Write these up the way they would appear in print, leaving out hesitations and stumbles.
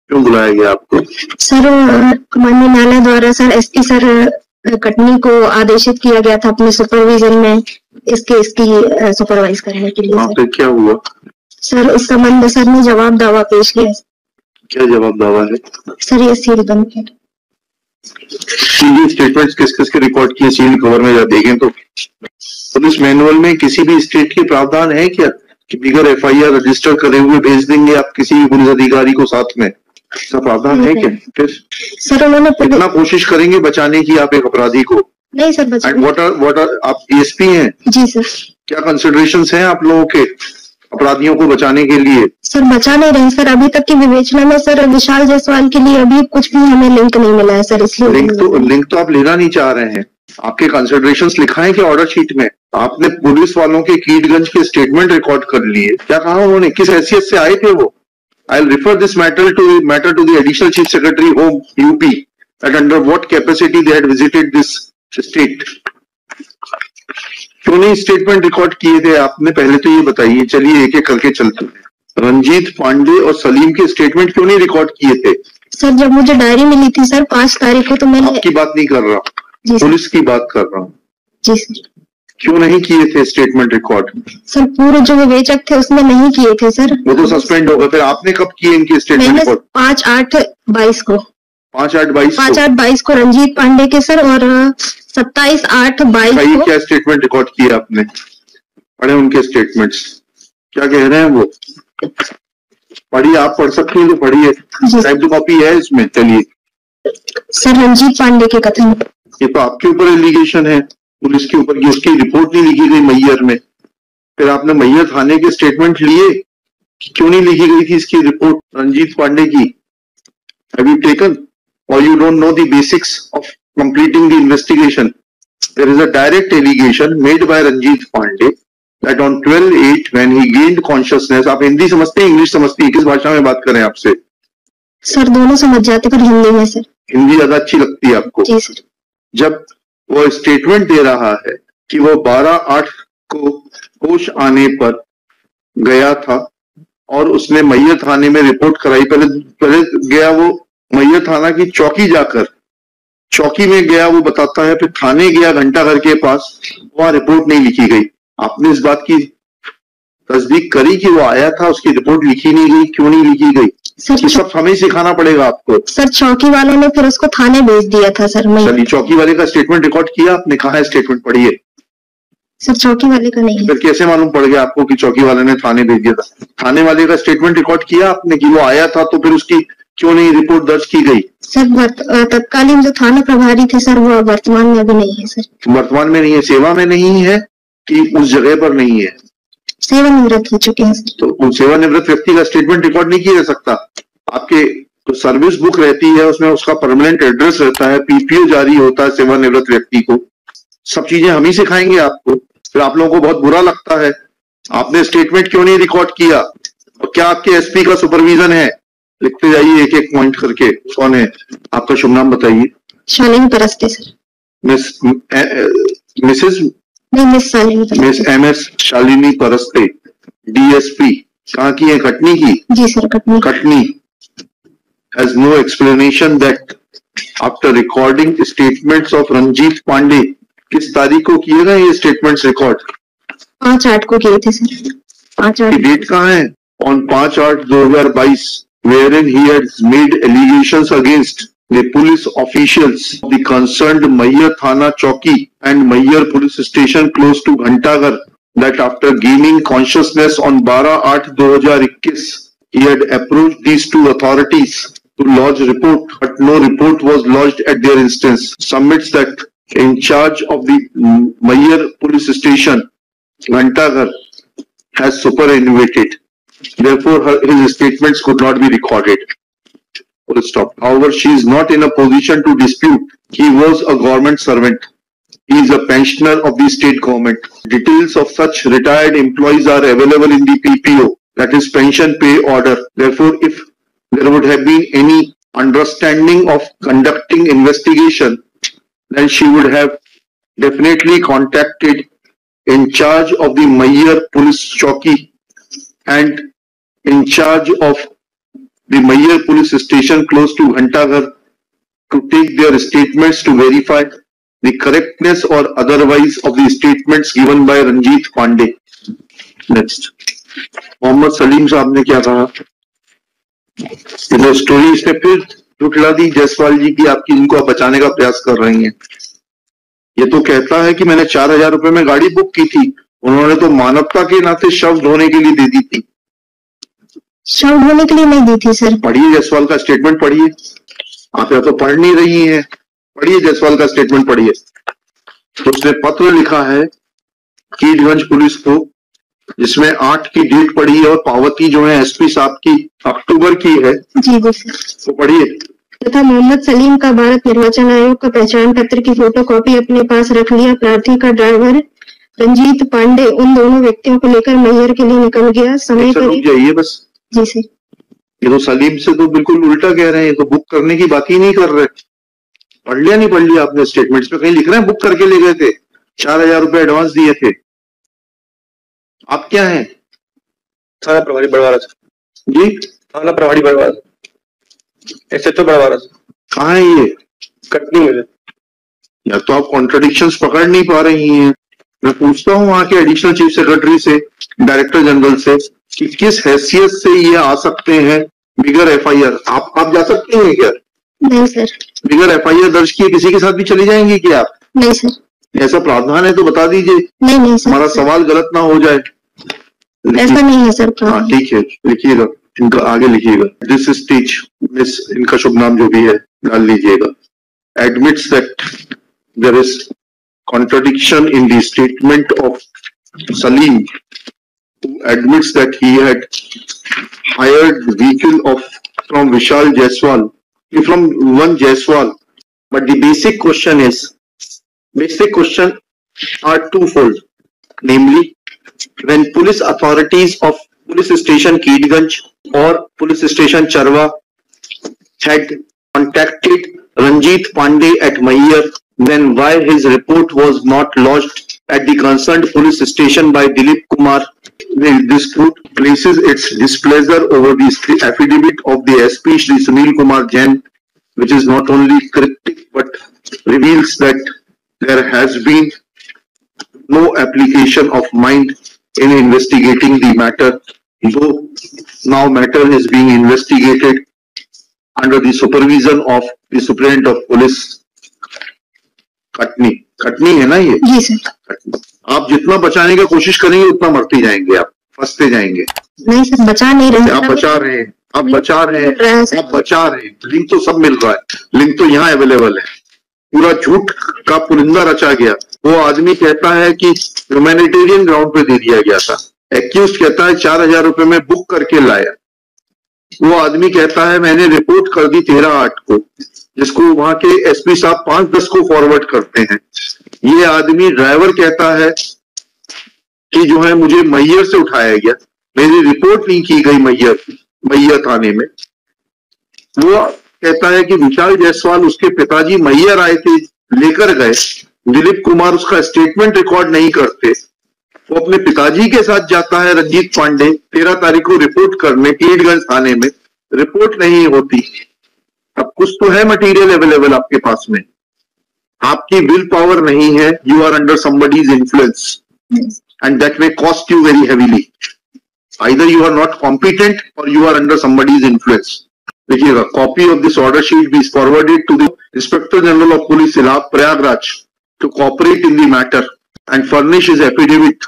क्यों बुलाया गया आपको? सर माननीय न्यायालय द्वारा सर एसपी सर कटनी को आदेशित किया गया था अपने सुपरविजन में इसकी सुपरवाइज करने के लिए। फिर क्या हुआ सर? इस संबंध में सर ने जवाब दावा पेश किया। क्या जवाब दावा है सर? ये सील बंद किया। स्टेटमेंट्स किस किस के रिकॉर्ड किए सील कवर में देखें तो पुलिस मैनुअल में किसी भी स्टेट के प्रावधान है क्या कि बिगर एफआईआर रजिस्टर करे हुए भेज देंगे आप किसी भी पुलिस अधिकारी को साथ में? ऐसा प्रावधान है क्या? फिर सर उन्होंने कितना कोशिश करेंगे बचाने की आप एक अपराधी को? नहीं सर बचाने। व्हाट आर आप एएसपी हैं? जी सर। क्या कंसिडरेशंस हैं आप लोगों के अपराधियों को बचाने के लिए? सर बचा नहीं रहे सर, अभी तक की विवेचना में सर विशाल जायसवाल के लिए अभी कुछ भी हमें लिंक नहीं मिला है सर, इसलिए लिंक तो आप लेना नहीं चाह रहे हैं। आपके कंसिडरेशंस लिखा है कि ऑर्डर शीट में आपने पुलिस वालों के कीटगंज के स्टेटमेंट रिकॉर्ड कर लिए? क्या कहा उन्होंने? किस हैसियत से आए थे वो? I will refer this matter to the additional chief secretary home UP at under what capacity they had visited this state. क्यों नहीं स्टेटमेंट रिकॉर्ड किए थे आपने? पहले तो ये बताइए। चलिए एक एक करके चलते हैं। रंजीत पांडे और सलीम के स्टेटमेंट क्यों नहीं रिकॉर्ड किए थे? सर जब मुझे डायरी मिली थी सर 5 तारीख को, तो मैंने आपकी बात नहीं कर रहा, पुलिस की बात कर रहा हूँ। जी सर। क्यों नहीं किए थे स्टेटमेंट रिकॉर्ड? सर पूरे जो विवेचक थे उसमें नहीं किए थे सर। वो तो सस्पेंड हो गए। फिर आपने कब किए इनके स्टेटमेंट रिकॉर्ड? 5/8/22 को। 5/8/22 को रंजीत पांडे के सर, और 27/8/22 को। क्या स्टेटमेंट रिकॉर्ड किए आपने? पढ़े उनके स्टेटमेंट्स, क्या कह रहे हैं वो? पढ़िए, आप पढ़ सकती हैं तो पढ़िए, टाइप कॉपी है इसमें। चलिए सर रंजीत पांडे के कथन। ये तो आपके ऊपर एलिगेशन है, पुलिस के ऊपर, कि उसकी रिपोर्ट नहीं लिखी गई मैयर में। फिर आपने मैयर थाने के स्टेटमेंट लिए, क्यों नहीं लिखी गई थी इसकी रिपोर्ट रंजीत पांडे की? Have you taken or you don't know the basics of completing the investigation? There is a direct allegation made by Ranjit Pandey that on 12/8 when he gained consciousness। आप हिंदी समझते हैं, इंग्लिश समझते हैं? किस भाषा में बात करें आपसे? सर दोनों समझ जाते, पर हिंदी में सर। हिंदी ज्यादा अच्छी लगती है आपको? जी सर। जब वो स्टेटमेंट दे रहा है कि वो 12/8 को होश आने पर गया था और उसने मैयर थाने में रिपोर्ट कराई। पहले गया वो मैयर थाना की चौकी, जाकर चौकी में गया वो बताता है, फिर थाने गया घंटाघर के पास, वहां रिपोर्ट नहीं लिखी गई। आपने इस बात की तस्दीक करी कि वो आया था, उसकी रिपोर्ट लिखी नहीं गई? क्यों नहीं लिखी गई? सर ये सब हमें सिखाना पड़ेगा आपको। सर चौकी वालों ने फिर उसको थाने भेज दिया था सर। चलिए चौकी वाले का स्टेटमेंट रिकॉर्ड किया आपने? कहा है स्टेटमेंट? पढ़िए। सर चौकी वाले का नहीं। फिर कैसे मालूम पड़ गया आपको कि चौकी वाले ने थाने भेज दिया था? थाने वाले का स्टेटमेंट रिकॉर्ड किया आपने कि वो आया था? तो फिर उसकी क्यों नहीं रिपोर्ट दर्ज की गई? सर तत्कालीन जो थाना प्रभारी थे सर, वो वर्तमान में अभी नहीं है सर। वर्तमान में नहीं है? सेवा में नहीं है कि उस जगह पर नहीं है? सेवानिवृत्त हो चुके हैं। तो उन सेवानिवृत्त व्यक्ति का स्टेटमेंट रिकॉर्ड नहीं किया जा सकता? आपके जो सर्विस बुक रहती है उसमें उसका परमानेंट एड्रेस रहता है, पीपीओ जारी होता है सेवानिवृत्त व्यक्ति को। सब चीजें हम ही सिखाएंगे आपको। फिर आप लोगों को बहुत बुरा लगता है। आपने स्टेटमेंट क्यों नहीं रिकॉर्ड किया? और क्या आपके एसपी का सुपरविजन है? लिखते जाइए एक एक पॉइंट करके। कौन है आपका? शुभ नाम बताइए। Shalini Paraste sir. Mrs Miss MS Shalini Paraste, DSP। कहाँ की है? कटनी की? जी sir Katni. has no explanation that after recording statements of Ranjit Pandey, किस तारीख को किए गए ये स्टेटमेंट्स रिकॉर्ड? 5/8 को किए थे सर। 5/8 डेट कहाँ है? on 5/8/2022 wherein he has made allegations against the police officials of the concerned Mayyar Thana Chowki and Mayyar police station close to Ghantaghar that after gaining consciousness on 12/8/2021 he had approached these two authorities to lodge report, but no report was lodged at their instance. Submits that in charge of the Mayyar police station Ghantaghar has superannuated. Therefore his statements could not be recorded. Full stop. However, she is not in a position to dispute. He was a government servant. He is a pensioner of the state government. Details of such retired employees are available in the PPO, that is pension pay order. Therefore, if there would have been any understanding of conducting investigation, then she would have definitely contacted in charge of the Mayyar police chowki and in charge of the Mayyar police station close to Ghantaghar to take their statements to verify the correctness or otherwise of the statements given by Ranjit Pandey. Next. Mohammad Salim साहब ने क्या कहा? Story इसने फिर झुठला दी जायसवाल जी की, आपकी इनको बचाने का प्रयास कर रही हैं। ये तो कहता है कि मैंने 4,000 रुपए में गाड़ी बुक की थी, उन्होंने तो मानवता के नाते शव धोने के लिए दे दी थी। शव धोने के लिए नहीं दी थी सर। पढ़िए जायसवाल का स्टेटमेंट पढ़िए, आप या तो पढ़ नहीं रही हैं, पढ़िए जायसवाल का स्टेटमेंट पढ़िए। तो उसने पत्र लिखा है कीडगंज पुलिस को, जिसमें 8 की डेट पड़ी है और पावती जो है एसपी साहब की अक्टूबर की है। जी जी सर। तो पढ़िए। तथा मोहम्मद सलीम का भारत निर्वाचन आयोग का पहचान पत्र की फोटोकॉपी अपने पास रख लिया। प्रार्थी का ड्राइवर रंजीत पांडे उन दोनों व्यक्तियों को लेकर मैहर के लिए निकल गया। समय पर जाइए बस। जी सर। ये तो सलीम से तो बिल्कुल उल्टा कह रहे हैं, तो बुक करने की बात ही नहीं कर रहे। पढ़ लिया नहीं पढ़ लिया आपने स्टेटमेंट्स में कहीं लिख रहे हैं बुक करके ले गए थे, 4,000 रुपए एडवांस दिए थे। आप क्या हैं? थाना प्रभारी बड़वारा जी, थाना प्रभारी बड़वारा, एसएचओ बड़वारा। कहाँ है ये? कटनी में। या तो आप कॉन्ट्रडिक्शंस पकड़ नहीं पा रही हैं। मैं पूछता हूँ वहां के एडिशनल चीफ सेक्रेटरी से, डायरेक्टर जनरल से, कि किस हैसियत से ये आ सकते हैं बिगर एफआईआर। आप जा सकते हैं क्या? नहीं सर। बिगर एफआईआर दर्ज किए किसी के साथ भी चली जाएंगी क्या आप? नहीं सर। ऐसा प्रावधान है तो बता दीजिए। नहीं सर। हमारा सवाल गलत ना हो जाए। ऐसा नहीं है सर। हाँ ठीक है, लिखिएगा, इनका आगे लिखिएगा। दिस स्टेज मिस, इनका शुभ नाम जो भी है डाल लीजिएगा। Admits that there is contradiction in the statement of Salim, who admits that he had hired vehicle from Vishal Jaiswal, from one Jaiswal. But the basic question are twofold. Namely, when police authorities of police station Keedganj or police station Charwa had contacted Ranjit Pandey at Mayyar, then why his report was not lodged at the concerned police station by Dilip Kumar? This court places its displeasure over the affidavit of the SP Shri Sunil Kumar Jain, which is not only cryptic but reveals that there has been no application of mind in investigating the matter, though now matter is being investigated under the supervision of the Superintendent of Police. Katni है ना ये? जी sir. आप जितना बचाने की कोशिश करेंगे उतना मरते जाएंगे, आप फंसते जाएंगे। नहीं सर, बचा नहीं रहे। आप बचा रहे हैं, आप बचा रहे हैं, आप बचा रहे हैं। लिंक तो सब मिल रहा है, लिंक तो यहाँ अवेलेबल है। पूरा झूठ का पुलिंदा रचा गया। वो आदमी कहता है कि ह्यूमैनिटेरियन ग्राउंड पे दे दिया गया था। एक्यूज कहता है 4,000 रुपए में बुक करके लाया। वो आदमी कहता है मैंने रिपोर्ट कर दी 13/8 को, जिसको वहां के एसपी साहब 5-10 को फॉरवर्ड करते हैं। ये आदमी ड्राइवर कहता है कि जो है मुझे मैहर से उठाया गया, मेरी रिपोर्ट नहीं की गई मैहर थाने में। वो कहता है कि विशाल जायसवाल उसके पिताजी मैहर आए थे, लेकर गए। दिलीप कुमार उसका स्टेटमेंट रिकॉर्ड नहीं करते। वो अपने पिताजी के साथ जाता है रंजीत पांडे 13 तारीख को रिपोर्ट करने कीडगंज थाने में, रिपोर्ट नहीं होती। अब कुछ तो है मटेरियल अवेलेबल आपके पास में, आपकी विल पावर नहीं है। You are under somebody's influence and that may cost you very heavily. Either you are not competent और you are under somebody's influence. देखिएगा, copy of this order sheet be forwarded to the inspector general of police Prayagraj to cooperate in the matter and furnish his affidavit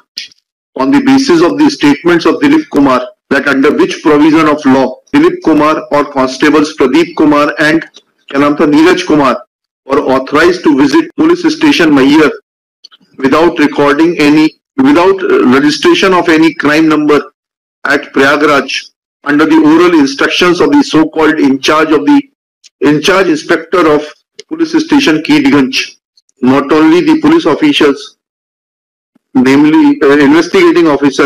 on the basis of the statements of Dilip Kumar, that under which provision of law Dilip Kumar or constables Pradeep Kumar and क्या नाम था Neeraj Kumar were authorized to visit police station Mayyar without registration of any crime number at Prayagraj under the oral instructions of the so-called in charge inspector of police station Keedganj. Not only the police officials, namely investigating officer,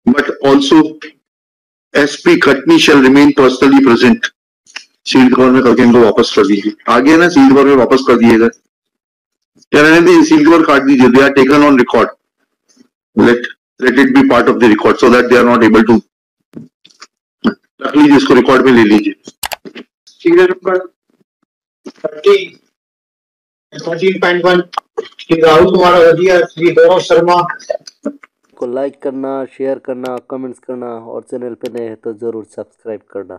but also SP Khatni shall remain personally present. Sealed cover में करके इनको वापस कर दीजिए। आगे ना sealed cover में वापस कर दिएगा, क्या रहने दीजिए, सील्ड कवर काट दीजिए। They are taken on record, let it be part of the record so that they are not able to रख लीजिए, इसको रिकॉर्ड में ले लीजिए। सीरियल नंबर 13.1 श्री राहुल कुमार वजिया, श्री गौरव शर्मा को लाइक करना, शेयर करना, कमेंट्स करना और चैनल पे नए हैं तो जरूर सब्सक्राइब करना।